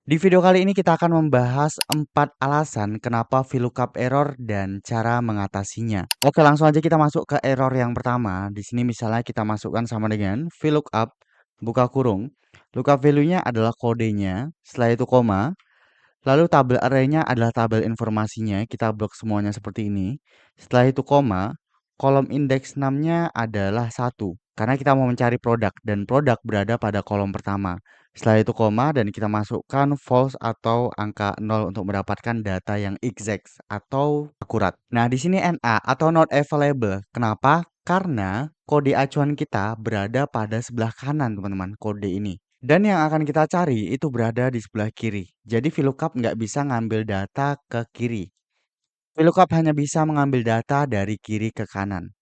Di video kali ini kita akan membahas 4 alasan kenapa VLOOKUP error dan cara mengatasinya. Oke, langsung aja kita masuk ke error yang pertama. Di sini misalnya kita masukkan sama dengan VLOOKUP, buka kurung, lookup value-nya adalah kodenya, setelah itu koma, lalu tabel array-nya adalah tabel informasinya, kita blok semuanya seperti ini. Setelah itu koma, kolom indeks 6-nya adalah 1, karena kita mau mencari produk dan produk berada pada kolom pertama. Setelah itu koma dan kita masukkan false atau angka 0 untuk mendapatkan data yang exact atau akurat. Nah, di sini NA atau not available. Kenapa? Karena kode acuan kita berada pada sebelah kanan, teman-teman, kode ini. Dan yang akan kita cari itu berada di sebelah kiri. Jadi VLOOKUP nggak bisa ngambil data ke kiri. VLOOKUP hanya bisa mengambil data dari kiri ke kanan.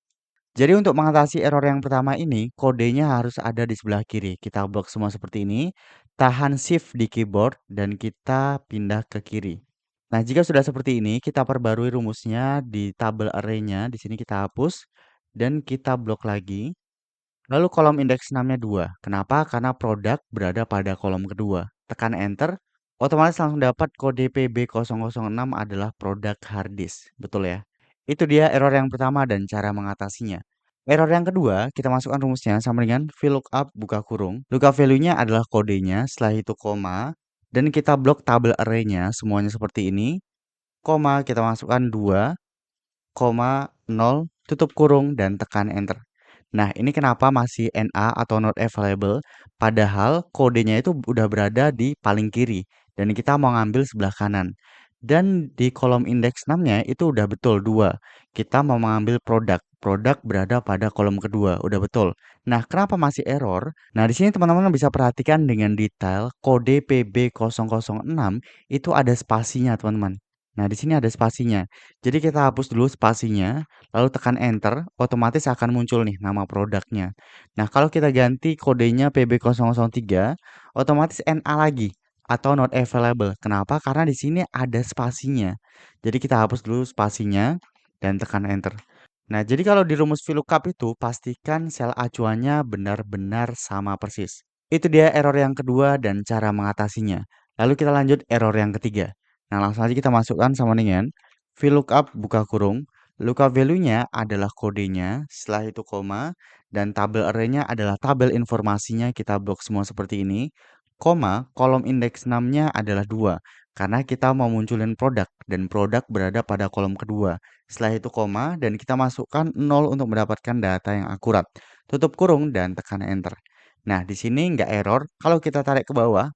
Jadi untuk mengatasi error yang pertama ini, kodenya harus ada di sebelah kiri. Kita blok semua seperti ini, tahan shift di keyboard, dan kita pindah ke kiri. Nah, jika sudah seperti ini, kita perbarui rumusnya di tabel array-nya. Di sini kita hapus, dan kita blok lagi. Lalu kolom indeks 6-nya 2. Kenapa? Karena produk berada pada kolom kedua. Tekan enter, otomatis langsung dapat kode PB006 adalah produk harddisk. Betul ya? Itu dia error yang pertama dan cara mengatasinya. Error yang kedua, kita masukkan rumusnya sama dengan VLOOKUP buka kurung. Lookup value-nya adalah kodenya, setelah itu koma, dan kita blok tabel array-nya semuanya seperti ini. Koma, kita masukkan 2, 0, tutup kurung, dan tekan enter. Nah, ini kenapa masih NA atau not available, padahal kodenya itu udah berada di paling kiri, dan kita mau ngambil sebelah kanan. Dan di kolom indeks 6-nya itu udah betul 2. Kita mau mengambil produk. Produk berada pada kolom kedua, udah betul. Nah, kenapa masih error? Nah, di sini teman-teman bisa perhatikan dengan detail kode PB006 itu ada spasinya, teman-teman. Nah, di sini ada spasinya. Jadi kita hapus dulu spasinya, lalu tekan enter, otomatis akan muncul nih nama produknya. Nah, kalau kita ganti kodenya PB003, otomatis NA lagi atau not available. Kenapa? Karena di sini ada spasinya. Jadi kita hapus dulu spasinya dan tekan enter. Nah, jadi kalau di rumus VLOOKUP itu pastikan sel acuannya benar-benar sama persis. Itu dia error yang kedua dan cara mengatasinya. Lalu kita lanjut error yang ketiga. Nah, langsung aja kita masukkan sama dengan VLOOKUP buka kurung. Lookup value-nya adalah kodenya, setelah itu koma, dan tabel array-nya adalah tabel informasinya, kita blok semua seperti ini. Koma, kolom indeks 6-nya adalah 2, karena kita mau munculin produk, dan produk berada pada kolom kedua. Setelah itu koma, dan kita masukkan 0 untuk mendapatkan data yang akurat. Tutup kurung, dan tekan enter. Nah, di sini nggak error. Kalau kita tarik ke bawah,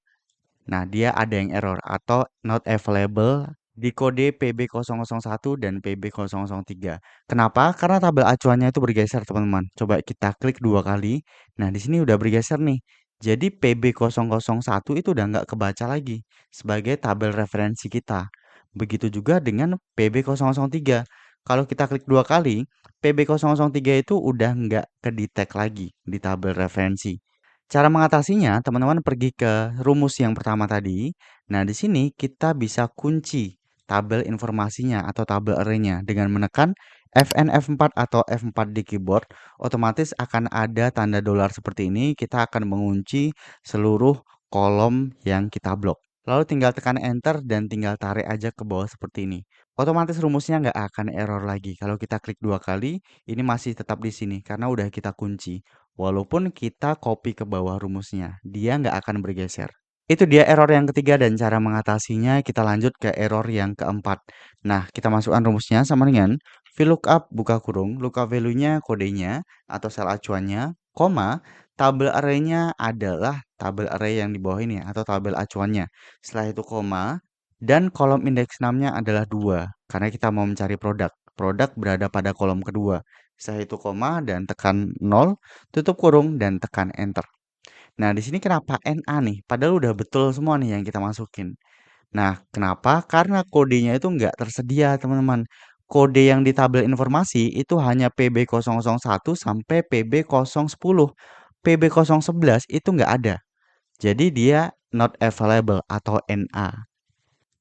nah, dia ada yang error atau not available di kode PB001 dan PB003. Kenapa? Karena tabel acuannya itu bergeser, teman-teman. Coba kita klik 2 kali. Nah, di sini udah bergeser nih. Jadi PB001 itu udah nggak kebaca lagi sebagai tabel referensi kita. Begitu juga dengan PB003. Kalau kita klik 2 kali, PB003 itu udah nggak kedetek lagi di tabel referensi. Cara mengatasinya, teman-teman pergi ke rumus yang pertama tadi. Nah, di sini kita bisa kunci tabel informasinya atau tabel array-nya dengan menekan Fn F4 atau F4 di keyboard. Otomatis akan ada tanda dolar seperti ini. Kita akan mengunci seluruh kolom yang kita blok. Lalu tinggal tekan enter dan tinggal tarik aja ke bawah seperti ini. Otomatis rumusnya nggak akan error lagi. Kalau kita klik 2 kali, ini masih tetap di sini karena udah kita kunci. Walaupun kita copy ke bawah rumusnya, dia nggak akan bergeser. Itu dia error yang ketiga dan cara mengatasinya. Kita lanjut ke error yang keempat. Nah, kita masukkan rumusnya sama dengan VLOOKUP buka kurung, lookup value-nya kodenya atau sel acuannya, koma, tabel array-nya adalah tabel array yang di bawah ini atau tabel acuannya. Setelah itu koma, dan kolom indeks 6-nya adalah 2 karena kita mau mencari produk. Produk berada pada kolom kedua. Setelah itu koma dan tekan 0, tutup kurung dan tekan enter. Nah, di sini kenapa NA nih? Padahal udah betul semua nih yang kita masukin. Nah, kenapa? Karena kodenya itu nggak tersedia, teman-teman. Kode yang di tabel informasi itu hanya PB001 sampai PB010. PB011 itu nggak ada. Jadi dia not available atau NA.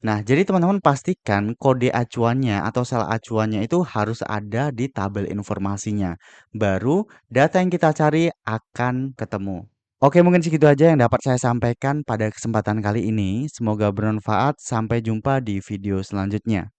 Nah, jadi teman-teman pastikan kode acuannya atau sel acuannya itu harus ada di tabel informasinya. Baru data yang kita cari akan ketemu. Oke, mungkin segitu aja yang dapat saya sampaikan pada kesempatan kali ini. Semoga bermanfaat. Sampai jumpa di video selanjutnya.